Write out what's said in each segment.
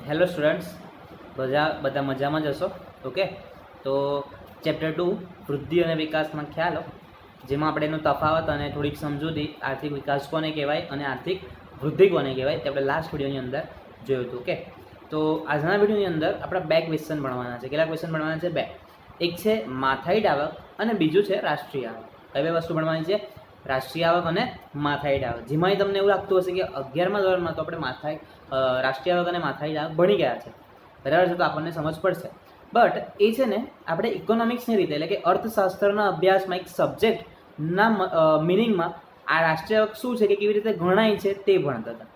Hello students, બધા મજામાં જ હશો. ઓકે, તો ચેપ્ટર 2 વૃદ્ધિ અને વિકાસના ખ્યાલો, જેમાં આપણે એનો તફાવત અને થોડીક સમજૂતી, આર્થિક વિકાસ કોને કહેવાય અને આર્થિક વૃદ્ધિ કોને કહેવાય તે આપણે લાસ્ટ વિડીયોની અંદર જોયું હતું. ઓકે, તો આજના વિડીયોની અંદર આપણે બે ક્વેશ્ચન ભણવાના છે. કેટલા ક્વેશ્ચન ભણવાના છે? બે. એક છે માથાઈડ આવક અને બીજું છે રાષ્ટ્રીય આવક. કઈ બે વસ્તુ ભણવાની છે? રાષ્ટ્રીય આવક અને માથાઈડ આવક. જેમાં તમને એવું લાગતું હશે કે 11મા ધોરણમાં તો આપણે રાષ્ટ્રીય આવક અને માથાઈડ આવક ભણી ગયા છે, બરાબર છે, તો આપણને સમજ પડશે. બટ એ છે ને આપણે ઇકોનોમિક્સની રીતે, એટલે કે અર્થશાસ્ત્રના અભ્યાસમાં એક સબ્જેક્ટના મિનિંગમાં આ રાષ્ટ્રીય આવક શું છે કે કેવી રીતે ગણાય છે તે ભણતા હતા.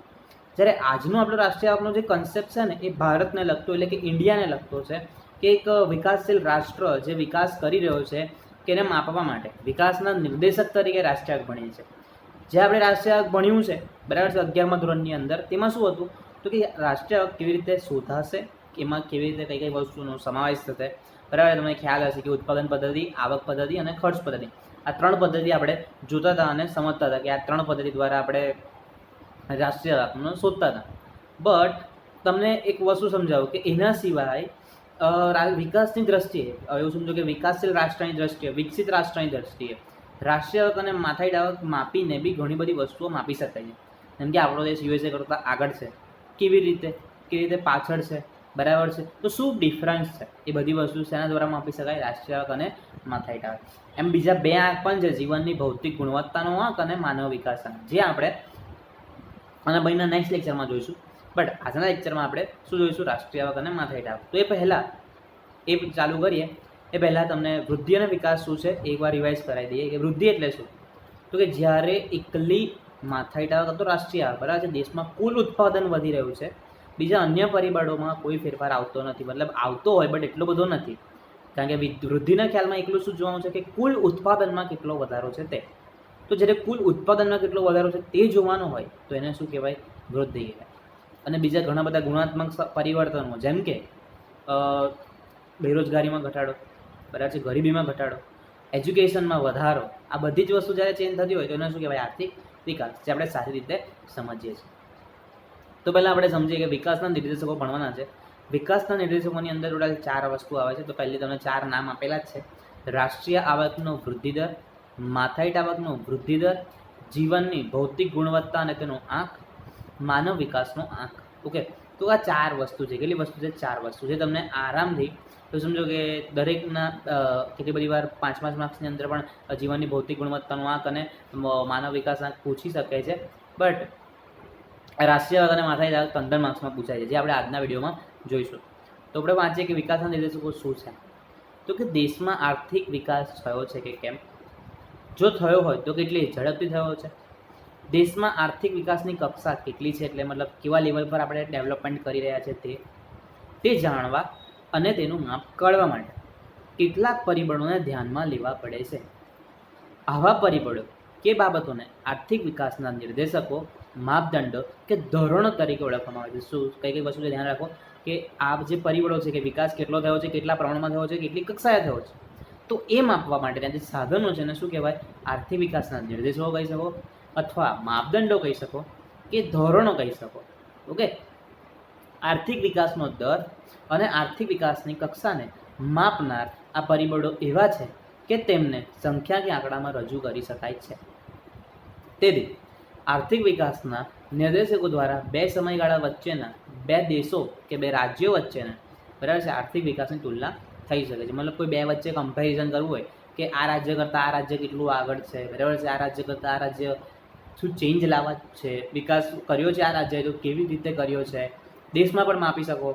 જ્યારે આજનો આપણો રાષ્ટ્રીય આવકનો જે કન્સેપ્ટ છે ને એ ભારતને લગતો, એટલે કે ઇન્ડિયાને લગતો છે, કે એક વિકાસશીલ રાષ્ટ્ર જે વિકાસ કરી રહ્યો છે કે એને માપવા માટે વિકાસના નિર્દેશક તરીકે રાષ્ટ્રીય આવક ભણીએ છીએ. જે આપણે રાષ્ટ્રીય આવક ભણ્યું છે, બરાબર છે, 11મા ધોરણની અંદર, તેમાં શું હતું તો કે રાષ્ટ્રીય આવક કેવી રીતે શોધાશે, એમાં કેવી રીતે કઈ કઈ વસ્તુનો સમાવેશ થશે. બરાબર, તમને ખ્યાલ હશે કે ઉત્પાદન પદ્ધતિ, આવક પદ્ધતિ અને ખર્ચ પદ્ધતિ, આ ત્રણ પદ્ધતિ આપણે જોતા હતા અને સમજતા હતા કે આ ત્રણ પદ્ધતિ દ્વારા આપણે રાષ્ટ્રીય આવકનો શોધતા હતા. બટ તમને એક વસ્તુ સમજાવું કે એના સિવાય વિકાસની દ્રષ્ટિએ, એવું સમજો કે વિકાસશીલ રાષ્ટ્રની દ્રષ્ટિએ, વિકસિત રાષ્ટ્રની દ્રષ્ટિએ રાષ્ટ્રીય આવક અને માથાઈડ આવક માપીને બી ઘણી બધી વસ્તુઓ માપી શકાય છે. જેમ કે આપણો દેશ યુએસએ કરતાં આગળ છે, કેવી રીતે પાછળ છે, બરાબર છે, તો શું ડિફરન્સ છે, એ બધી વસ્તુ શેના દ્વારા માપી શકાય? રાષ્ટ્રીય આવક અને માથાઈડ આવક. એમ બીજા બે આંક પણ છે, જીવનની ભૌતિક ગુણવત્તાનો આંક અને માનવ વિકાસ આંક, જે આપણે અને ભાઈના નેક્સ્ટ લેક્ચરમાં જોઈશું. બટ આજના લેક્ચરમાં આપણે શું જોઈશું? રાષ્ટ્રીય આવક અને માથાઈડ આવક. તો એ પહેલાં એ ચાલુ કરીએ એ પહેલાં તમને વૃદ્ધિ અને વિકાસ શું છે એકવાર રિવાઇઝ કરાવી દઈએ કે વૃદ્ધિ એટલે શું. તો કે જ્યારે એકલી માથાઈડ આવક તો રાષ્ટ્રીય આવક, બરાબર છે, દેશમાં કુલ ઉત્પાદન વધી રહ્યું છે, બીજા અન્ય પરિબળોમાં કોઈ ફેરફાર આવતો નથી, મતલબ આવતો હોય બટ એટલો બધો નથી. કારણ કે વૃદ્ધિના ખ્યાલમાં એટલું શું જોવાનું છે કે કુલ ઉત્પાદનમાં કેટલો વધારો છે તે. તો જ્યારે કુલ ઉત્પાદનમાં કેટલો વધારો છે તે જોવાનું હોય તો એને શું કહેવાય? વૃદ્ધિ કહેવાય. અને બીજા ઘણા બધા ગુણાત્મક પરિવર્તનો, જેમ કે બેરોજગારીમાં ઘટાડો, બરાબર છે, ગરીબીમાં ઘટાડો, એજ્યુકેશનમાં વધારો, આ બધી જ વસ્તુ જ્યારે ચેન્જ થતી હોય તો એને શું કહેવાય? આર્થિક વિકાસ, જે આપણે સારી રીતે સમજીએ છીએ. તો પહેલાં આપણે સમજીએ કે વિકાસના નિર્દેશકો ભણવાના છે. વિકાસના નિર્દેશકોની અંદર ટોટલ 4 વસ્તુ આવે છે. તો પહેલી તમને 4 નામ આપેલા જ છે: રાષ્ટ્રીય આવકનો વૃદ્ધિદર, માથાઈડ આવકનો વૃદ્ધિદર, જીવનની ભૌતિક ગુણવત્તા અને તેનો આંક, માનવ વિકાસનો આંક. ઓકે, તો આ 4 વસ્તુ છે. કેટલી વસ્તુ છે? 4 વસ્તુ છે. તમને આરામથી તો સમજો કે દરેકના કેટલી બધી વાર 5 માર્ક્સની અંદર પણ જીવનની ભૌતિક ગુણવત્તાનો આંક અને માનવ વિકાસ આંક પૂછી શકે છે. બટ રાષ્ટ્રીય આવક અને માથાઈડ આવક 15 માર્ક્સમાં પૂછાય છે, જે આપણે આજના વિડીયોમાં જોઈશું. તો આપણે વાંચીએ કે વિકાસના નિર્દેશકો શું છે. તો કે દેશમાં આર્થિક વિકાસ થયો છે કે કેમ? જો થયો હોય તો કેટલી ઝડપથી થયો છે? દેશમાં આર્થિક વિકાસની કક્ષા કેટલી છે, એટલે મતલબ કેવા લેવલ પર આપણે ડેવલપમેન્ટ કરી રહ્યા છે તે જાણવા અને તેનું માપ કાઢવા માટે કેટલાક પરિબળોને ધ્યાનમાં લેવા પડે છે. આવા પરિબળો કે બાબતોને આર્થિક વિકાસના નિર્દેશકો, માપદંડો કે ધોરણો તરીકે ઓળખવામાં આવે છે. શું કઈ વસ્તુ ધ્યાન રાખો કે આ જે પરિબળો છે કે વિકાસ કેટલો થયો છે, કેટલા પ્રમાણમાં થયો છે, કેટલી કક્ષાએ થયો છે, તો એ માપવા માટે ત્યાં જે સાધનો છે એને શું કહેવાય? આર્થિક વિકાસના નિર્દેશકો કહી શકો, અથવા માપદંડો કહી શકો, કે ધોરણો કહી શકો. ઓકે, આર્થિક વિકાસનો દર અને આર્થિક વિકાસની કક્ષાને માપનાર આ પરિબળો એવા છે કે તેમને સંખ્યા કે આંકડામાં રજૂ કરી શકાય છે. તેથી આર્થિક વિકાસના નિર્દેશકો દ્વારા બે સમયગાળા વચ્ચેના, બે દેશો કે બે રાજ્યો વચ્ચેના, બરાબર છે, આર્થિક વિકાસની તુલના થઈ શકે છે. મતલબ કોઈ બે વચ્ચે કમ્પેરિઝન કરવું હોય કે આ રાજ્ય કરતાં આ રાજ્ય કેટલું આગળ છે, બરાબર છે, આ રાજ્ય કરતાં આ રાજ્ય શું ચેન્જ લાવવા છે, વિકાસ કર્યો છે આ રાજ્યએ તો કેવી રીતે કર્યો છે, દેશમાં પણ માપી શકો,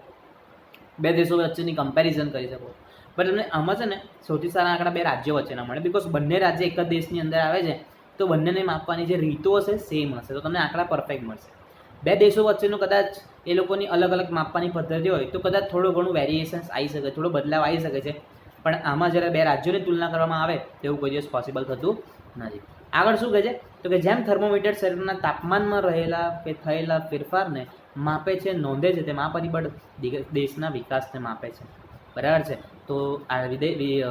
બે દેશો વચ્ચેની કમ્પેરિઝન કરી શકો. બટ તમને આમાં છે ને સૌથી સારા આંકડા બે રાજ્યો વચ્ચેના મળે, બિકોઝ બંને રાજ્ય એક જ દેશની અંદર આવે છે, તો બંનેને માપવાની જે રીતો હશે સેમ હશે, તો તમને આંકડા પરફેક્ટ મળશે. બે દેશો વચ્ચેનું કદાચ એ લોકોની અલગ અલગ માપવાની પદ્ધતિ હોય તો કદાચ થોડું ઘણું વેરિએશન્સ આવી શકે, થોડો બદલાવ આવી શકે છે. પણ આમાં જ્યારે બે રાજ્યોની તુલના કરવામાં આવે તેવું કોઈ દિવસ પોસિબલ થતું નથી. આગળ શું કહે છે? તો કે જેમ થર્મોમીટર શરીરના તાપમાનમાં રહેલા કે થયેલા ફેરફારને માપે છે, નોંધે છે, તેમ આ પરિબળ દેશના વિકાસને માપે છે. બરાબર છે. તો આ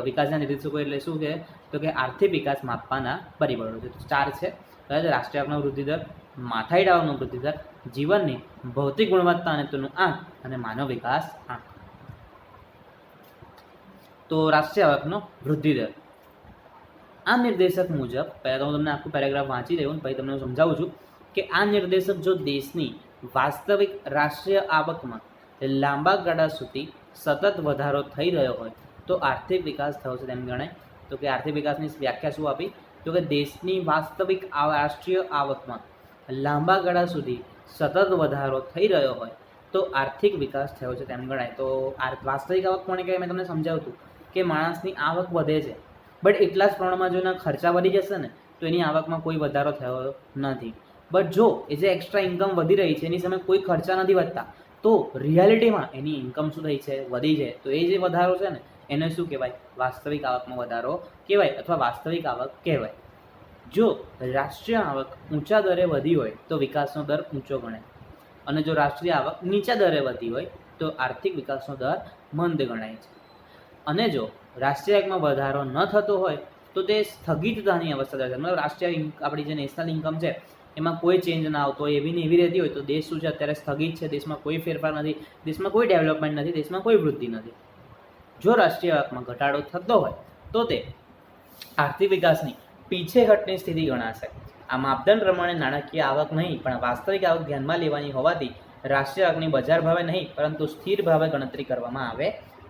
વિકાસના નિર્દેશકો એટલે શું છે? તો કે આર્થિક વિકાસ માપવાના પરિબળો છે. 4 છે. રાષ્ટ્રીય આવકનો વૃદ્ધિદર, માથાઈડ આવકનો વૃદ્ધિદર, જીવનની ભૌતિક ગુણવત્તા અને તેનું આંક અને માનવ વિકાસ આંક. તો રાષ્ટ્રીય આવકનો વૃદ્ધિ દર. આ નિર્દેશક મુજબ પહેલાં તો હું તમને આખું પેરેગ્રાફ વાંચી દઉં પછી તમને હું સમજાવું છું કે આ નિર્દેશક જો દેશની વાસ્તવિક રાષ્ટ્રીય આવકમાં લાંબા ગાળા સુધી સતત વધારો થઈ રહ્યો હોય તો આર્થિક વિકાસ થયો છે તેમ ગણાય. તો કે આર્થિક વિકાસની વ્યાખ્યા શું આપી? તો કે દેશની વાસ્તવિક રાષ્ટ્રીય આવકમાં લાંબા ગાળા સુધી સતત વધારો થઈ રહ્યો હોય તો આર્થિક વિકાસ થયો છે તેમ ગણાય. તો વાસ્તવિક આવક કોને કહેવાય? મેં તમને સમજાવ્યું હતું કે માણસની આવક વધે છે બટ એટલા જ પ્રમાણમાં જો એના ખર્ચા વધી જશે ને તો એની આવકમાં કોઈ વધારો થયો નથી. બટ જો એ જે એક્સ્ટ્રા ઇન્કમ વધી રહી છે એની સામે કોઈ ખર્ચા નથી વધતા તો રિયાલિટીમાં એની ઇન્કમ શું થઈ છે? વધી છે. તો એ જે વધારો છે ને એને શું કહેવાય? વાસ્તવિક આવકમાં વધારો કહેવાય અથવા વાસ્તવિક આવક કહેવાય. જો રાષ્ટ્રીય આવક ઊંચા દરે વધી હોય તો વિકાસનો દર ઊંચો ગણાય અને જો રાષ્ટ્રીય આવક નીચા દરે વધી હોય તો આર્થિક વિકાસનો દર મંદ ગણાય છે. અને જો રાષ્ટ્રીય આવકમાં વધારો ન થતો હોય તો તે સ્થગિતતાની અવસ્થા થાય છે. મતલબ રાષ્ટ્રીય આપણી જે નેશનલ ઇન્કમ છે એમાં કોઈ ચેન્જ ના આવતો હોય એવી ને એવી રહેતી હોય તો દેશ શું છે? અત્યારે સ્થગિત છે. દેશમાં કોઈ ફેરફાર નથી, દેશમાં કોઈ ડેવલપમેન્ટ નથી, દેશમાં કોઈ વૃદ્ધિ નથી. જો રાષ્ટ્રીય આવકમાં ઘટાડો થતો હોય તો તે આર્થિક વિકાસની પીછેહટની સ્થિતિ ગણાશે. આ માપદંડ પ્રમાણે નાણાકીય આવક નહીં પણ વાસ્તવિક આવક ધ્યાનમાં લેવાની હોવાથી રાષ્ટ્રીય આવકની બજાર ભાવે નહીં પરંતુ સ્થિર ભાવે ગણતરી કરવામાં આવે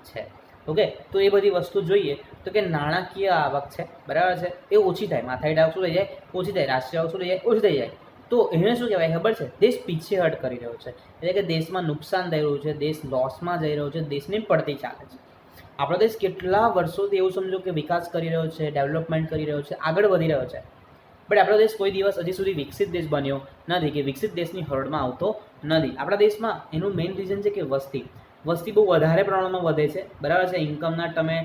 છે. ઓકે, તો એ બધી વસ્તુ જોઈએ તો કે નાણાકીય આવક છે, બરાબર છે, એ ઓછી થાય. માથાદીઠ આવક શું થઈ જાય? ઓછી થાય. રાષ્ટ્રીય આવક શું થઈ જાય? ઓછી થઈ જાય. તો એને શું કહેવાય ખબર છે? દેશ પીછેહટ કરી રહ્યો છે, એટલે કે દેશમાં નુકસાન થઈ રહ્યું છે, દેશ લોસમાં જઈ રહ્યો છે, દેશની પડતી ચાલે છે. આપણો દેશ કેટલા વર્ષોથી એવું સમજો કે વિકાસ કરી રહ્યો છે, ડેવલપમેન્ટ કરી રહ્યો છે, આગળ વધી રહ્યો છે, બટ આપણો દેશ કોઈ દિવસ હજી સુધી વિકસિત દેશ બન્યો નથી કે વિકસિત દેશની હરોળમાં આવતો નથી. આપણા દેશમાં એનું મેઇન રીઝન છે કે વસ્તી બહુ વધારે પ્રમાણમાં વધે છે, બરાબર છે. ઇન્કમના તમે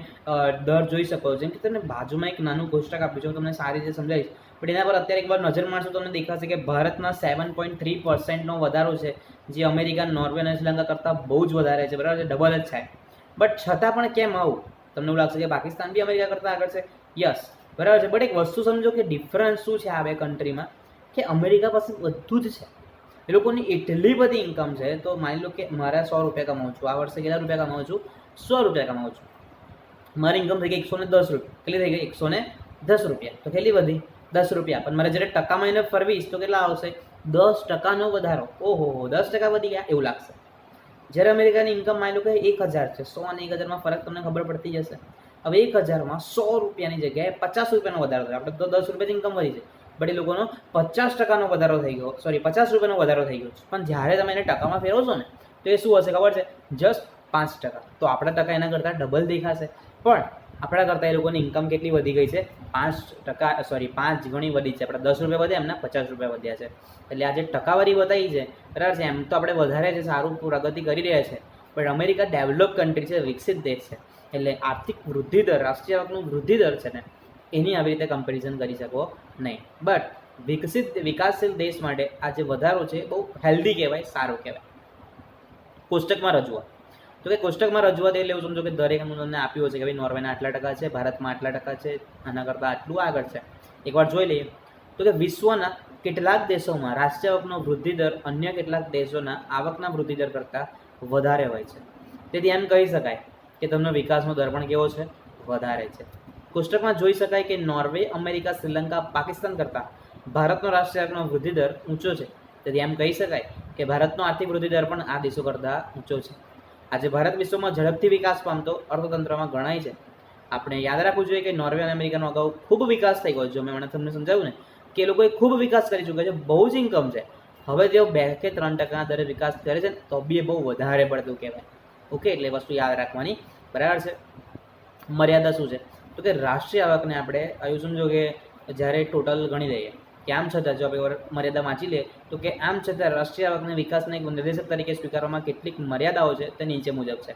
દર જોઈ શકો છો. જેમ કે તમને બાજુમાં એક નાનું કોષ્ટક આપ્યું છે, હું તમને સારી રીતે સમજાવીશ. બટ એના પર અત્યારે એકવાર નજર મારશો તમને દેખાશે કે ભારતમાં 7.3% વધારો છે, જે અમેરિકા, નોર્વે અને શ્રીલંકા કરતાં બહુ જ વધારે છે, બરાબર છે, ડબલ જ છે. બટ છતાં પણ કેમ આવું? તમને એવું લાગશે કે પાકિસ્તાન બી અમેરિકા કરતાં આગળ છે. યસ, બરાબર છે. બટ એક વસ્તુ સમજો કે ડિફરન્સ શું છે આ બે કન્ટ્રીમાં, કે અમેરિકા પાસે બધું જ છે. એ લોકોની એટલી બધી ઇન્કમ છે. તો માની લો કે મારા 100 રૂપિયા કમાઉં છું, આ વર્ષે કેટલા રૂપિયા કમાઉં છું? 100 રૂપિયા કમાઉં છું. મારી ઇન્કમ થઈ ગઈ 110 રૂપિયા. કેટલી થઈ ગઈ? 110 રૂપિયા. તો કેટલી વધી? 10 રૂપિયા. પણ મારે જ્યારે ટકામાં એને ફરવીશ તો કેટલા આવશે? 10% વધારો. ઓહો, 10% વધી ગયા એવું લાગશે. જ્યારે અમેરિકાની ઇન્કમ માની લો કે 1000 છે, 100 અને 1000માં ફરક તમને ખબર પડતી જશે. હવે 1000માં 100 રૂપિયાની જગ્યાએ 50 રૂપિયાનો વધારો થયો. આપણે તો 10 રૂપિયાથી ઇન્કમ વધી છે, બટ એ લોકોનો 50%નો વધારો થઈ ગયો, 50 રૂપિયાનો વધારો થઈ ગયો. પણ જ્યારે તમે એને ટકામાં ફેરવશો ને તો એ શું હશે ખબર છે? જસ્ટ 5%. તો આપણા ટકા એના કરતાં ડબલ દેખાશે. પણ આપણા કરતાં એ લોકોની ઇન્કમ કેટલી વધી ગઈ છે? 5 ગણી વધી છે. આપણે 10 રૂપિયા વધ્યા, એમના 50 રૂપિયા વધ્યા છે. એટલે આ જે ટકાવારી વધારી છે, બરાબર છે, એમ તો આપણે વધારે છે, સારું પ્રગતિ કરી રહ્યા છે. બટ અમેરિકા ડેવલપ કન્ટ્રી છે, વિકસિત દેશ છે, એટલે આર્થિક વૃદ્ધિ દર, રાષ્ટ્રીય આવકનો વૃદ્ધિ દર છે ને એની આવી રીતે કમ્પેરિઝન કરી શકો નહીં. બટ વિકાસશીલ દેશ માટે આ જે વધારો છે બહુ હેલ્ધી કહેવાય, સારું કહેવાય. કોષ્ટકમાં રજૂઆત. તો કે કોષ્ટકમાં રજૂઆત એટલે એવું સમજો કે દરેક તમને આપ્યું છે કે ભાઈ નોર્વેના આટલા ટકા છે, ભારતમાં આટલા ટકા છે, આના કરતાં આટલું આગળ છે. એકવાર જોઈ લઈએ તો કે વિશ્વના કેટલાક દેશોમાં રાષ્ટ્રીય આવકનો વૃદ્ધિ દર અન્ય કેટલાક દેશોના આવકના વૃદ્ધિ દર કરતાં વધારે હોય છે. તેથી એમ કહી શકાય કે તેમનો વિકાસનો દર પણ કેવો છે? વધારે છે. કોષ્ટકમાં જોઈ શકાય કે નોર્વે, અમેરિકા, શ્રીલંકા, પાકિસ્તાન કરતાં ભારતનો રાષ્ટ્રીય આવકનો વૃદ્ધિ દર ઊંચો છે. તેથી એમ કહી શકાય કે ભારતનો આર્થિક વૃદ્ધિ દર પણ આ દેશો કરતાં ઊંચો છે. આજે ભારત વિશ્વમાં ઝડપથી વિકાસ પામતો અર્થતંત્રમાં ગણાય છે. આપણે યાદ રાખવું જોઈએ કે નોર્વે અને અમેરિકાનો અગાઉ ખૂબ વિકાસ થઈ ગયો. જો મેં મને તમને સમજાવ્યું ને કે એ લોકોએ ખૂબ વિકાસ કરી ચૂક્યા છે, બહુ જ ઇન્કમ છે. હવે તેઓ 2 કે 3% દરે વિકાસ કરે છે તો બી બહુ વધારે પડતું કહેવાય. ઓકે, એટલે વસ્તુ યાદ રાખવાની, બરાબર છે. મર્યાદા શું છે? તો કે રાષ્ટ્રીય આવકને આપણે એવું સમજો કે જ્યારે ટોટલ ગણી લઈએ કે આમ છતાં જો આપણે મર્યાદા વાંચી લઈએ તો કે આમ છતાં રાષ્ટ્રીય આવકને વિકાસને એક નિર્દેશક તરીકે સ્વીકારવામાં કેટલીક મર્યાદાઓ છે તે નીચે મુજબ છે.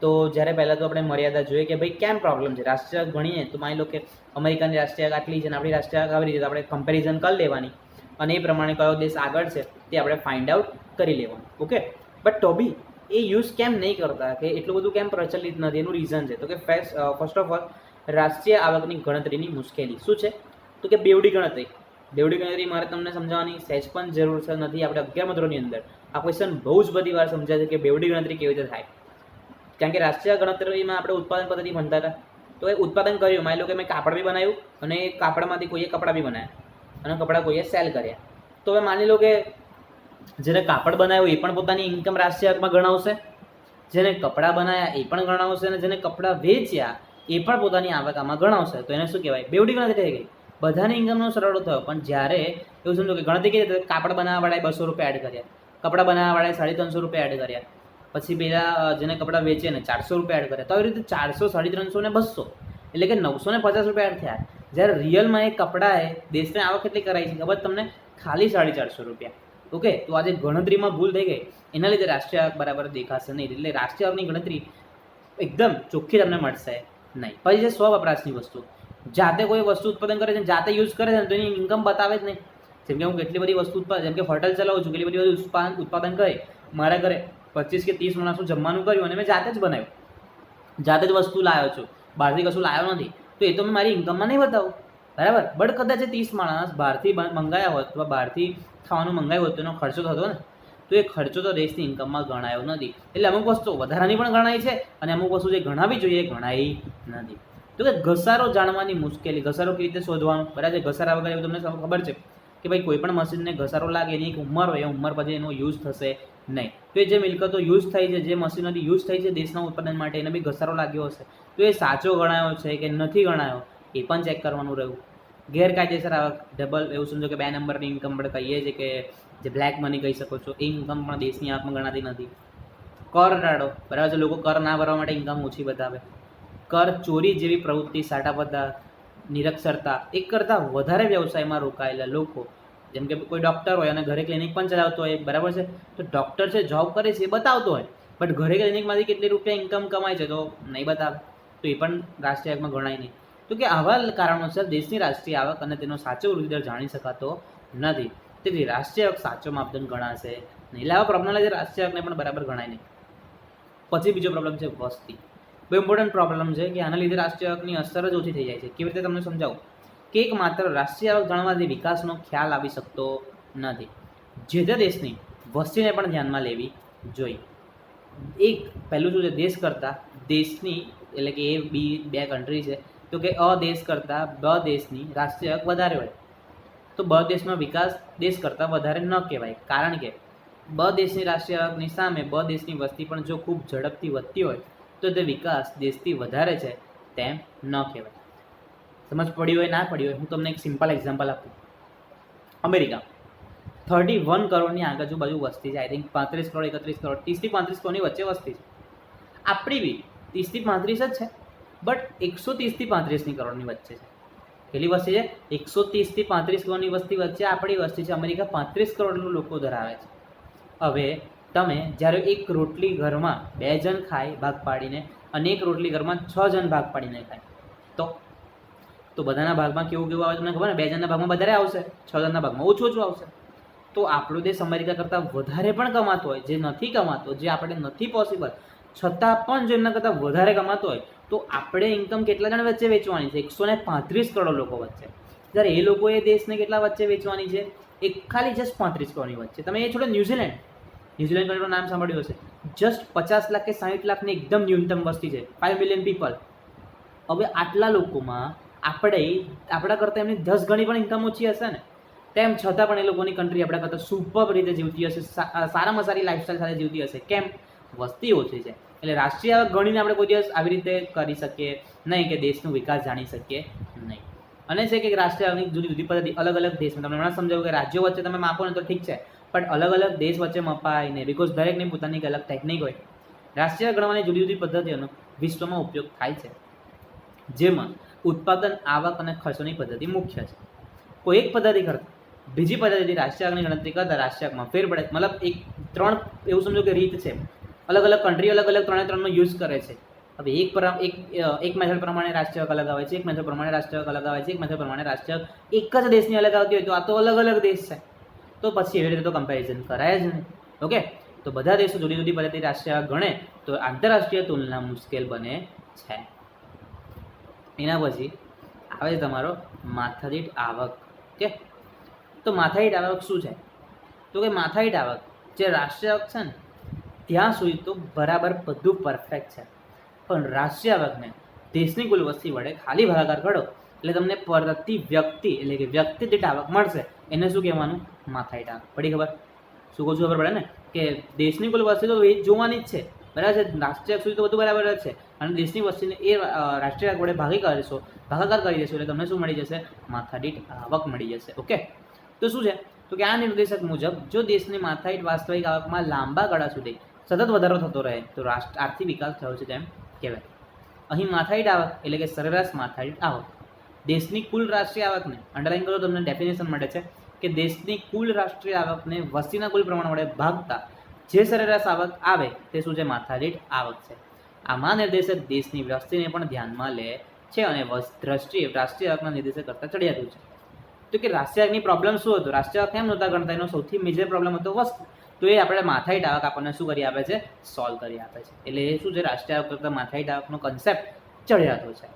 તો જ્યારે પહેલાં તો આપણે મર્યાદા જોઈએ કે ભાઈ કેમ પ્રોબ્લેમ છે. રાષ્ટ્રીય આવક ગણીએ તો માની લો કે અમેરિકાની રાષ્ટ્રીય આવક આટલી છે અને આપણી રાષ્ટ્રીય આવક આવી રીતે આપણે કમ્પેરિઝન કરી લેવાની અને એ પ્રમાણે કયો દેશ આગળ છે તે આપણે ફાઇન્ડ આઉટ કરી લેવાનું. ઓકે, બટ તો બી એ યુઝ કેમ નહીં કરતા, કે એટલું બધું કેમ પ્રચલિત નથી? એનું રીઝન છે તો કે ફર્સ્ટ ઓફ ઓલ રાષ્ટ્રીય આવકની ગણતરીની મુશ્કેલી શું છે? તો કે બેવડી ગણતરી. બેવડી ગણતરી મારે તમને સમજાવવાની સહેજ પણ જરૂર છે નથી. આપણે 11મા ધોરણની અંદર આ ક્વેશ્ચન બહુ જ બધી વાર સમજાય છે કે બેવડી ગણતરી કેવી રીતે થાય. કારણ કે રાષ્ટ્રીય ગણતરીમાં આપણે ઉત્પાદન પદ્ધતિ ભણતા હતા. તો એ ઉત્પાદન કર્યું, માની લો કે મેં કાપડ બી બનાવ્યું અને એ કાપડમાંથી કોઈએ કપડાં બી બનાવ્યા અને કપડાં કોઈએ સેલ કર્યા. તો હવે માની લો કે જેને કાપડ બનાવ્યું એ પણ પોતાની ઇન્કમ રાષ્ટ્રીય આવકમાં ગણાવશે, જેને કપડાં બનાવ્યા એ પણ ગણાવશે અને જેને કપડાં વેચ્યા એ પણ પોતાની આવક આમાં ગણાવશે. તો એને શું કહેવાય? બેવડી ગણતરી થઈ ગઈ. બધાની ઇન્કમનો સરળો થયો. પણ જ્યારે એવું સમજો કે ગણતરી કેવી રીતે, કાપડ બનાવવાવાળાએ 200 રૂપિયા એડ કર્યા, કપડાં બનાવવાવાળાએ 350 રૂપિયા એડ કર્યા, પછી પેલા જેને કપડાં વેચે ને 400 રૂપિયા એડ કર્યા. તો આવી રીતે 400, 350 ને 200 એટલે કે 950 રૂપિયા એડ થયા. જ્યારે રિયલમાં એ કપડાએ દેશને આવક કેટલી કરાવી છે ખબર તમને? ખાલી 450 રૂપિયા. ઓકે, તો આજે ગણતરીમાં ભૂલ થઈ ગઈ, એના લીધે રાષ્ટ્રીય આવક બરાબર દેખાશે નહીં. એટલે રાષ્ટ્રીય આવકની ગણતરી એકદમ ચોખ્ખી તમને મળશે નહીં. પછી છે સ્વવપરાશની વસ્તુ. જાતે કોઈ વસ્તુ ઉત્પાદન કરે છે, જાતે યુઝ કરે છે તો એની ઇન્કમ બતાવે જ નહીં. જેમ કે હું કેટલી બધી વસ્તુ ઉત્પાદન, જેમ કે હોટલ ચલાવું છું, કેટલી બધી ઉત્પાદન કરે, મારા ઘરે 25 કે 30 માણસનું જમવાનું કર્યું અને મેં જાતે જ બનાવ્યું, જાતે જ વસ્તુ લાવ્યો છું, બહારથી કશું લાવ્યો નથી, તો એ તો મેં મારી ઇન્કમમાં નહીં બતાવું, બરાબર. બટ કદાચ 30 માણસ બહારથી મંગાયા હોત અથવા બહારથી ખાવાનું મંગાવ્યું હોત તો એનો ખર્ચો થતો ને, તો એ ખર્ચો તો દેશની ઇન્કમમાં ગણાયો નથી. એટલે અમુક વસ્તુ વધારાની પણ ગણાય છે અને અમુક વસ્તુ જે ગણાવી જોઈએ એ ગણાઈ નથી. તો કે ઘસારો જાણવાની મુશ્કેલી, ઘસારો કેવી રીતે શોધવાનો, બરાબર. ઘસારા વગર એવું તમને ખબર છે કે ભાઈ કોઈ પણ મશીનને ઘસારો લાગે એની એક ઉંમર હોય, એ ઉંમર પછી એનો યુઝ થશે નહીં. તો એ જે મિલકતો યુઝ થઈ છે, જે મશીનરી યુઝ થઈ છે દેશના ઉત્પાદન માટે, એને બી ઘસારો લાગ્યો હશે. તો એ સાચો ગણાયો છે કે નથી ગણાયો એ પણ ચેક કરવાનું રહ્યું. ગેરકાયદેસર આવક, ડબલ, એવું સમજો કે 2 નંબરની ઇન્કમ આપણે કહીએ છીએ કે જે બ્લેક મની કહી શકો છો, એ ઇન્કમ પણ દેશની આવકમાં ગણાતી નથી. કર ટાળો, બરાબર છે. લોકો કર ના ભરવા માટે ઇન્કમ ઓછી બતાવે. કર ચોરી જેવી પ્રવૃત્તિ, સાટાપતા, નિરક્ષરતા, એક કરતાં વધારે વ્યવસાયમાં રોકાયેલા લોકો, જેમ કે કોઈ ડૉક્ટર હોય અને ઘરે ક્લિનિક પણ ચલાવતો હોય, બરાબર છે. તો ડૉક્ટર છે, જોબ કરે છે, એ બતાવતો હોય, બટ ઘરે ક્લિનિકમાંથી કેટલી રૂપિયા ઇન્કમ કમાય છે તો નહીં બતાવે, તો એ પણ રાષ્ટ્રીય આવકમાં ગણાય નહીં. તો કે આવા કારણોસર દેશની રાષ્ટ્રીય આવક અને તેનો સાચો વૃદ્ધિ દર જાણી શકાતો નથી. તેથી રાષ્ટ્રીય આવક સાચો માપદંડ ગણાશે નહીં. એટલે આવા પ્રોબ્લેમના લીધે રાષ્ટ્રીય આવકને પણ બરાબર ગણાય નહીં. પછી બીજો પ્રોબ્લેમ છે વસ્તી. બહુ ઇમ્પોર્ટન્ટ પ્રોબ્લેમ છે કે આના લીધે રાષ્ટ્રીય આવકની અસર જ ઓછી થઈ જાય છે. કેવી રીતે તમને સમજાવું કે એક માત્ર રાષ્ટ્રીય આવક ગણવાથી વિકાસનો ખ્યાલ આવી શકતો નથી. જે તે દેશની વસ્તીને પણ ધ્યાનમાં લેવી જોઈએ. એક પહેલું શું છે, દેશ કરતાં દેશની, એટલે કે એ બે કન્ટ્રી છે, તો કે અ દેશ કરતાં બ દેશની રાષ્ટ્રીય આવક વધારે હોય તો બ દેશનો વિકાસ દેશ કરતાં વધારે ન કહેવાય. કારણ કે બ દેશની રાષ્ટ્રીય આવકની સામે બ દેશની વસ્તી પણ જો ખૂબ ઝડપથી વધતી હોય તો તે વિકાસ દેશથી વધારે છે તેમ ન કહેવાય. સમજ પડી હોય ના પડી હોય, હું તમને એક સિમ્પલ એક્ઝામ્પલ આપું. અમેરિકા 31 કરોડની આજુબાજુ વસ્તી છે. આઈ થિંક 35 કરોડ, 31 કરોડ, 30 થી 35 કરોડની વચ્ચે વસ્તી છે. આપણી બી 30 થી 35 જ છે, બટ 130 થી 35 કરોડની વચ્ચે છે. કેટલી વસ્તી છે? 130 થી 35 કરોડની વસ્તી વચ્ચે આપણી વસ્તી છે. અમેરિકા 35 કરોડનું લોકો ધરાવે છે. હવે તમે જ્યારે એક રોટલી ઘરમાં 2 જણ ખાય ભાગ પાડીને અને એક રોટલી ઘરમાં 6 જણ ભાગ પાડીને ખાય તો બધાના ભાગમાં કેવું આવે તમને ખબર ને? 2 જણના ભાગમાં વધારે આવશે, 6 જણના ભાગમાં ઓછું આવશે. તો આપણો દેશ અમેરિકા કરતાં વધારે પણ કમાતો હોય, જે નથી કમાતો, જે આપણે નથી પોસિબલ, છતાં પણ જો એમના કરતાં વધારે કમાતો હોય તો આપણે ઇન્કમ કેટલા જણ વચ્ચે વેચવાની છે? 135 કરોડ લોકો વચ્ચે. જ્યારે એ લોકોએ દેશને કેટલા વચ્ચે વેચવાની છે? એક ખાલી જસ્ટ 35 કરોડની વચ્ચે. તમે એ છોડો ન્યૂઝીલેન્ડ કન્ટ્રીનું નામ સાંભળ્યું હશે. જસ્ટ 50 લાખ કે 60 લાખની એકદમ ન્યૂનતમ વસ્તી છે, 5 મિલિયન પીપલ. હવે આટલા લોકોમાં આપણા કરતાં એમની 10 ગણી પણ ઇન્કમ ઓછી હશે ને, તેમ છતાં પણ એ લોકોની કન્ટ્રી આપણા કરતાં સુપર રીતે જીવતી હશે, સારામાં સારી લાઈફસ્ટાઈલ સાથે જીવતી હશે. કેમ? વસ્તી ઓછી છે. એટલે રાષ્ટ્રીય આવક ગણીને આપણે કોઈ દિવસ આવી રીતે કરી શકીએ નહીં કે દેશનો વિકાસ જાણી શકીએ નહીં. અને છે કે રાષ્ટ્રીય આવકની જુદી જુદી પદ્ધતિ અલગ અલગ દેશમાં, તમને હમણાં સમજાવું કે રાજ્યો વચ્ચે તમે માપો ને તો ઠીક છે, પણ અલગ અલગ દેશ વચ્ચે મપાય નહીં, બિકોઝ દરેકની પોતાની અલગ ટેકનિક હોય. રાષ્ટ્રીય ગણવાની જુદી જુદી પદ્ધતિઓનો વિશ્વમાં ઉપયોગ થાય છે, જેમાં ઉત્પાદન, આવક અને ખર્ચોની પદ્ધતિ મુખ્ય છે. કોઈ એક પદ્ધતિ કરતાં બીજી પદ્ધતિથી રાષ્ટ્રીય આવકની ગણતરી કરતાં રાષ્ટ્રીય આવકમાં ફેર પડે. મતલબ 3 એવું સમજો કે રીત છે. અલગ અલગ કન્ટ્રી અલગ અલગ 3નો યુઝ કરે છે. હવે એક મેથડ પ્રમાણે રાષ્ટ્રીય આવક અલગ આવે છે, એક મેથડ પ્રમાણે રાષ્ટ્રીય આવક અલગ આવે છે, એક મેથડ પ્રમાણે રાષ્ટ્રીય આવક એક જ દેશની અલગ આવતી હોય તો આ તો અલગ અલગ દેશ છે, તો પછી એવી રીતે તો કમ્પેરિઝન કરાય જ નહીં. ઓકે, તો બધા દેશો જુદી જુદી પદ્ધતિ રાષ્ટ્રીય આવક ગણે તો આંતરરાષ્ટ્રીય તુલના મુશ્કેલ બને છે. એના પછી આવે છે તમારો માથાદીઠ આવક. કે તો માથાદીઠ આવક શું છે? તો કે માથાદીઠ આવક જે રાષ્ટ્રીય આવક છે ને ત્યાં સુધી તો બરાબર બધું પરફેક્ટ છે, પણ રાષ્ટ્રીય આવકને દેશની કુલ વસ્તી વડે ખાલી ભાગાકાર કરો એટલે તમને પ્રતિ વ્યક્તિ એટલે કે વ્યક્તિ દીઠ આવક મળશે. એને શું કહેવાનું? માથાદીઠ આવક. પડી ખબર? શું કહું છું ખબર પડે ને કે દેશની કુલ વસ્તી તો એ જોવાની જ છે, બરાબર છે. રાષ્ટ્રીય સુધી તો બધું બરાબર જ છે, અને દેશની વસ્તીને એ રાષ્ટ્રીય આવક વડે ભાગાકાર કરી દેશો એટલે તમને શું મળી જશે? માથાદીઠ આવક મળી જશે. ઓકે, તો શું છે? તો કે આ નિર્દેશક મુજબ જો દેશની માથાદીઠ વાસ્તવિક આવકમાં લાંબા ગાળા સુધી સતત વધારો થતો રહે તો આર્થિક વિકાસ થયો છે તેમ કહેવાય. અહીં માથાદીઠ આવક એટલે કે સરેરાશ માથાદીઠ આવક દેશની કુલ રાષ્ટ્રીય આવકને અંડરલાઈન કરો, તમને ડેફિનેશન મળે છે કે દેશની કુલ રાષ્ટ્રીય આવકને વસ્તીના કુલ પ્રમાણ વડે ભાગતા જે સરેરાશ આવક આવે તે શું છે? માથાદીઠ આવક છે. આમાં નિર્દેશક દેશની વસ્તીને પણ ધ્યાનમાં લે છે અને રાષ્ટ્રીય આવકના નિર્દેશક કરતાં ચડિયાતું છે. તો કે રાષ્ટ્રીય આવકની પ્રોબ્લેમ શું હતો? રાષ્ટ્રીય આવક કેમ નહોતા ગણતા? એનો સૌથી મેજર પ્રોબ્લેમ હતો વસ્તી. તો એ આપણે માથાદીઠ આવક આપણને શું કરી આપે છે? સોલ્વ કરી આપે છે. એટલે એ શું છે? રાષ્ટ્રીય આવક કરતાં માથાદીઠ આવકનો કન્સેપ્ટ ચડિયાતો છે.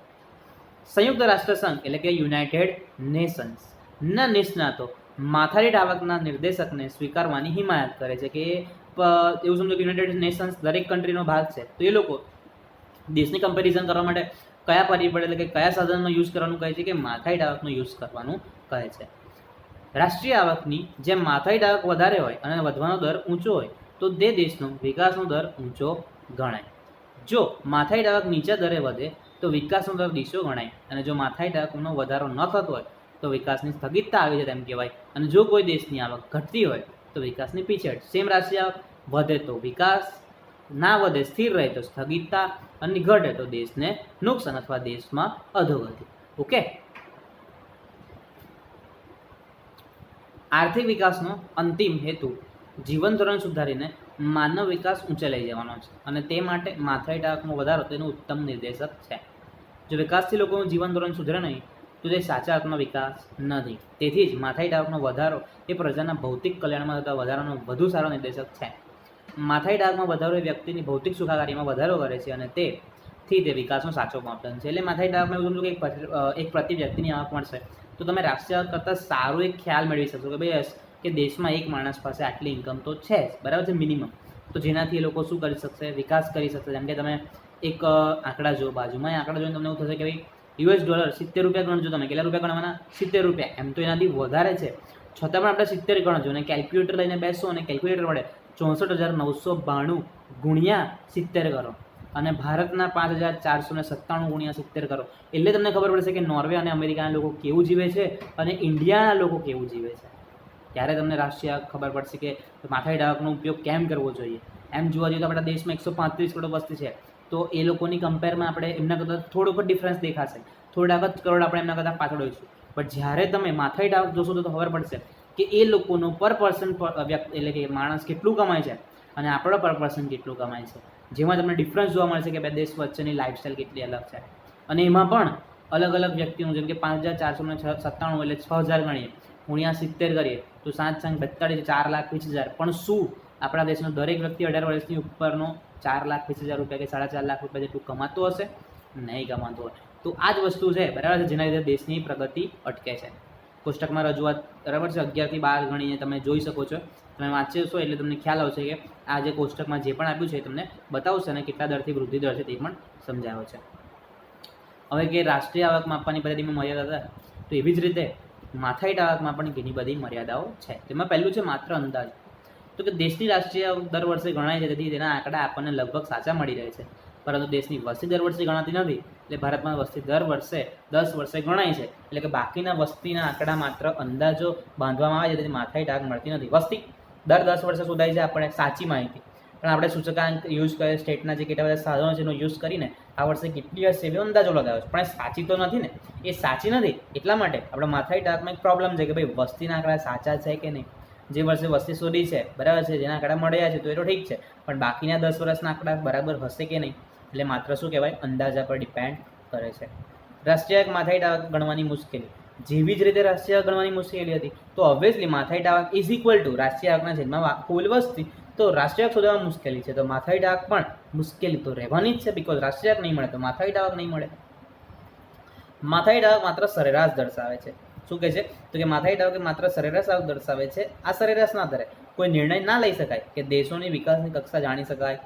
સંયુક્ત રાષ્ટ્ર સંઘ એટલે કે યુનાઇટેડ નેશન્સના નિષ્ણાતો માથાદીઠ આવકના નિર્દેશકને સ્વીકારવાની હિમાયત કરે છે કે એવું સમજો કે યુનાઇટેડ નેશન્સ દરેક કન્ટ્રીનો ભાગ છે, તો એ લોકો દેશની કમ્પેરિઝન કરવા માટે કયા પરિબળ એટલે કે કયા સાધનનો યુઝ કરવાનું કહે છે? કે માથાદીઠ આવકનો યુઝ કરવાનું કહે છે. રાષ્ટ્રીય આવકની જેમ માથાદીઠ આવક વધારે હોય અને વધવાનો દર ઊંચો હોય તો તે દેશનો વિકાસનો દર ઊંચો ગણાય. જો માથાદીઠ આવક નીચા દરે વધે તો વિકાસનો દર નીચો ગણાય, અને જો માથાદીઠ આવકનો વધારો ન થતો હોય તો વિકાસની સ્થગિતતા આવી છે તેમ કહેવાય. અને જો કોઈ દેશની આવક ઘટતી હોય તો વિકાસની પીછેહટ. સેમ રાષ્ટ્રીય આવક વધે તો વિકાસ, ના વધે સ્થિર રહે તો સ્થગિતતા, અને ઘટે તો દેશને નુકસાન અથવા દેશમાં અધોગતિ. ઓકે, આર્થિક વિકાસનો અંતિમ હેતુ જીવન ધોરણ સુધારીને માનવ વિકાસ ઊંચે લઈ જવાનો છે, અને તે માટે માથાદીઠ આવકનો વધારો તેનું ઉત્તમ નિર્દેશક છે. જો વિકાસથી લોકોનું જીવન ધોરણ સુધરે નહીં તો તે સાચા અર્થમાં વિકાસ નથી. તેથી જ માથાદીઠ આવકનો વધારો એ પ્રજાના ભૌતિક કલ્યાણમાં થતા વધારાનો વધુ સારો નિર્દેશક છે. માથાદીઠ આવકમાં વધારો એ વ્યક્તિની ભૌતિક સુખાકારીમાં વધારો કરે છે, અને તેથી તે વિકાસનો સાચો માપદંડ છે. એટલે માથાદીઠ આવકમાં એવું સમજો કે એક પ્રતિ વ્યક્તિની આવક મળશે તો તમે રાષ્ટ્રીય આવક કરતાં સારું એક ખ્યાલ મેળવી શકશો કે ભાઈ કે દેશમાં એક માણસ પાસે આટલી ઇન્કમ તો છે જ, બરાબર છે, મિનિમમ. તો જેનાથી એ લોકો શું કરી શકશે? વિકાસ કરી શકશે. જેમ કે તમે એક આંકડા જો, બાજુમાં આંકડા જોઈને તમને એવું થશે કે ભાઈ $70 ગણજો. તમે કેટલા રૂપિયા ગણવાના? $70. એમ તો એનાથી વધારે છે, છતાં પણ આપણે 70 ગણજો, અને કેલ્ક્યુલેટર લઈને બેસો અને કેલ્ક્યુલેટર વડે 64,992 ગુણ્યા 70 કરો, અને ભારતના 5,497 ગુણ્યા 70 કરો. એટલે તમને ખબર પડશે કે નોર્વે અને અમેરિકાના લોકો કેવું જીવે છે અને ઇન્ડિયાના લોકો કેવું જીવે છે. ત્યારે તમને રાષ્ટ્રીય આવક ખબર પડશે કે માથાદીઠ આવકનો ઉપયોગ કેમ કરવો જોઈએ. એમ જોવા જઈએ તો આપણા દેશમાં 135 કરોડ વસ્તી છે, તો એ લોકોની કમ્પેરમાં આપણે એમના કરતાં થોડોક ડિફરન્સ દેખાશે, થોડાક જ કરોડ આપણે એમના કરતાં પાછળ હોઈશું. પણ જ્યારે તમે માથાદીઠ આવક જોશો તો ખબર પડશે કે એ લોકોનું પર પર્સન એટલે કે માણસ કેટલું કમાય છે અને આપણો પર પર્સન કેટલું કમાય છે, જેમાં તમને ડિફરન્સ જોવા મળશે કે બે દેશ વચ્ચેની લાઇફસ્ટાઈલ કેટલી અલગ છે. અને એમાં પણ અલગ અલગ વ્યક્તિનું, જેમ કે 5,497 એટલે 6,000 ગણીએ ગુણ્યા 70 કરીએ તો 7,42 4,20,000. પણ શું આપણા દેશનો દરેક વ્યક્તિ 18 વર્ષની ઉપરનો 4,20,000 રૂપિયા કે 4.5 લાખ રૂપિયા જેટલું કમાતો હશે? નહીં કમાતો હોય. તો આ જ વસ્તુ છે, બરાબર છે, જેના લીધે દેશની પ્રગતિ અટકે છે. કોષ્ટકમાં રજૂઆત બરાબર છે 11 થી 12 ગણીને તમે જોઈ શકો છો. તમે વાંચશો એટલે તમને ખ્યાલ આવશે કે આ જે કોષ્ટકમાં જે પણ આપ્યું છે એ તમને બતાવશે અને કેટલા દરથી વૃદ્ધિ દર છે તે પણ સમજાવ્યો છે. હવે કે રાષ્ટ્રીય આવક માપવાની પદ્ધતિમાં મર્યાદા હતા, તો એવી જ રીતે માથાદીઠ આવકમાં પણ ઘણી બધી મર્યાદાઓ છે. તેમાં પહેલું છે માત્ર અંદાજ. તો કે દેશની રાષ્ટ્રીય આવક દર વર્ષે ગણાય છે, તેથી તેના આંકડા આપણને લગભગ સાચા મળી રહે છે, પરંતુ દેશની વસ્તી દર વર્ષે ગણાતી નથી. એટલે ભારતમાં વસ્તી દર વર્ષે 10 વર્ષે ગણાય છે, એટલે કે બાકીના વસ્તીના આંકડા માત્ર અંદાજો બાંધવામાં આવે છે, તેથી માથાદીઠ આવક મળતી નથી. વસ્તી દર 10 વર્ષે શોધાય છે આપણે સાચી માહિતી, પણ આપણે સૂચકાંક યુઝ કરીએ, સ્ટેટના જે કેટલા બધા સાધનો છે એનો યુઝ કરીને આ વર્ષે કેટલી હશે એવો અંદાજો લગાવ્યો છે, પણ એ સાચી તો નથી ને. એ સાચી નથી એટલા માટે આપણે માથાદીઠ આવકમાં એક પ્રોબ્લેમ છે કે ભાઈ વસ્તીના આંકડા સાચા છે કે નહીં. જે વર્ષે વસ્તી શોધી છે, બરાબર છે, જેના આંકડા મળ્યા છે તો એ તો ઠીક છે, પણ બાકીના 10 વર્ષના આંકડા બરાબર હશે કે નહીં, એટલે માત્ર શું કહેવાય, અંદાજા પર ડિપેન્ડ કરે છે. રાષ્ટ્રીય આવક માથાદીઠ આવક ગણવાની મુશ્કેલી. જેવી જ રીતે રાષ્ટ્રીય આવક ગણવાની મુશ્કેલી હતી, તો ઓબ્વિયસલી માથાદીઠ આવક ઇઝ ઇક્વલ ટુ રાષ્ટ્રીય આવકના છેદમાં કુલ વસ્તી. તો રાષ્ટ્રીય આવક શોધવામાં મુશ્કેલી છે, તો માથાદીઠ આવક પણ મુશ્કેલી તો રહેવાની જ છે, બિકોઝ રાષ્ટ્રીય આવક નહીં મળે તો માથાદીઠ આવક નહીં મળે. માથાદીઠ આવક માત્ર સરેરાશ દર્શાવે છે, શું કહે છે તો કે માથાદીઠ આવક એ માત્ર સરેરાશ આવક દર્શાવે છે. આ સરેરાશ ના ધરે કોઈ નિર્ણય ના લઈ શકાય કે દેશોની વિકાસની કક્ષા જાણી શકાય.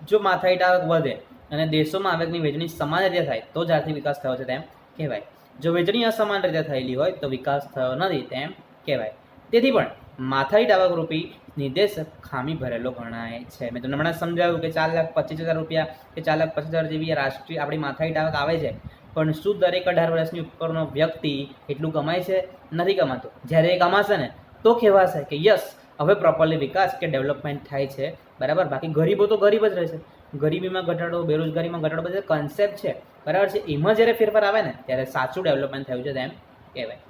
જો માથાદીઠ આવક વધે અને દેશોમાં આવકની વહેંચણી સમાન રીતે થાય તો જ આર્થિક વિકાસ થયો છે તેમ કહેવાય. જો વહેંચણી અસમાન રીતે થયેલી હોય તો વિકાસ થયો નથી તેમ કહેવાય. તેથી પણ માથાદીઠ આવક રૂપી નિર્દેશક ખામી ભરેલો ગણાય છે. મેં તમને હમણાં સમજાવ્યું કે 4,25,000 રૂપિયા કે 4,50,000 જેવી રાષ્ટ્રીય આપણી માથાદીઠ આવક આવે છે, પણ શું દરેક 18 વર્ષની ઉપરનો વ્યક્તિ એટલું કમાય છે? નથી કમાતો. જ્યારે એ કમાશે ને તો કહેવાશે કે યસ હવે પ્રોપરલી વિકાસ કે ડેવલપમેન્ટ થાય છે, બરાબર. બાકી ગરીબો તો ગરીબ જ રહેશે. ગરીબીમાં ઘટાડો, બેરોજગારીમાં ઘટાડો, બધા કન્સેપ્ટ છે, બરાબર છે. એમાં જ્યારે ફેરફાર આવે ને ત્યારે સાચું ડેવલપમેન્ટ થયું છે તેમ કહેવાય.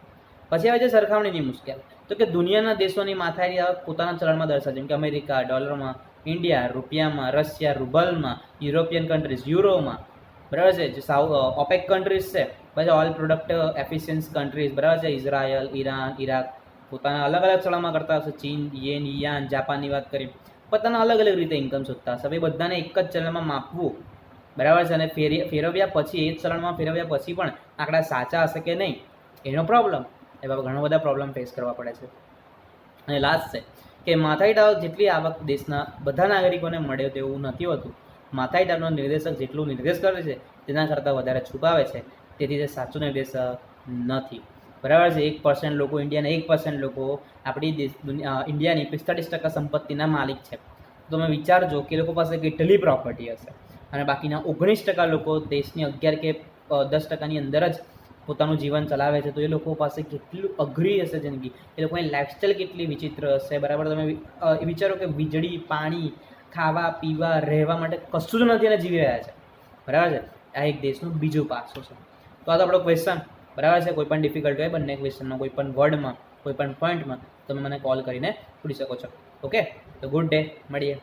પછી આવે છે સરખામણીની મુશ્કેલ. તો કે દુનિયાના દેશોની માથાદીઠ આવક પોતાના ચલણમાં દર્શાવે, જેમ કે અમેરિકા ડોલરમાં, ઇન્ડિયા રૂપિયામાં, રશિયા રૂબલમાં, યુરોપિયન કન્ટ્રીઝ યુરોમાં, બરાબર છે. જે ઓપેક કન્ટ્રીઝ છે, પછી ઓલ પ્રોડક્ટ એફિશિયન્સ કન્ટ્રીઝ, બરાબર છે. ઇઝરાયલ, ઈરાન, ઈરાક પોતાના અલગ અલગ ચલણમાં કરતા હશે. ચીન, યેન, યાન, જાપાનની વાત કરી, પોતાના અલગ અલગ રીતે ઇન્કમ શોધતા હશે. હવે બધાને એક જ ચલણમાં માપવું, બરાબર છે, અને ફેરવ્યા પછી એ જ ચલણમાં ફેરવ્યા પછી પણ આંકડા સાચા હશે કે નહીં એનો પ્રોબ્લેમ, એવા ઘણા બધા પ્રોબ્લેમ ફેસ કરવા પડે છે. અને લાસ્ટ છે કે માથાદીઠ આવક જેટલી આવક દેશના બધા નાગરિકોને મળે તેવું નથી હોતું. માથાદીઠ આવકનો નિર્દેશક જેટલું નિર્દેશ કરે છે તેના કરતાં વધારે છુપાવે છે, તેથી તે સાચું નિર્દેશક નથી, બરાબર છે. 1% લોકો, ઇન્ડિયાના 1% લોકો આપણી ઇન્ડિયાની 45% સંપત્તિના માલિક છે. તો તમે વિચારજો કે લોકો પાસે કેટલી પ્રોપર્ટી હશે, અને બાકીના 19% લોકો દેશની 11 કે 10%ની અંદર જ પોતાનું જીવન ચલાવે છે. તો એ લોકો પાસે કેટલું અઘરી હશે જિંદગી, એ લોકોની લાઈફસ્ટાઈલ કેટલી વિચિત્ર હશે, બરાબર. તમે વિચારો કે વીજળી, પાણી, ખાવા પીવા, રહેવા માટે કશું જ નથી અને જીવી રહ્યા છે, બરાબર છે. આ એક દેશનું બીજું પાસું છે. તો આ તો આપણો ક્વેશ્ચન, બરાબર છે. કોઈ પણ ડિફિકલ્ટ હોય બંને ક્વેશ્ચનમાં, કોઈ પણ વર્ડમાં, કોઈ પણ પોઈન્ટમાં તમે મને કોલ કરીને પૂછી શકો છો. ઓકે, તો ગુડ ડે, મળીએ.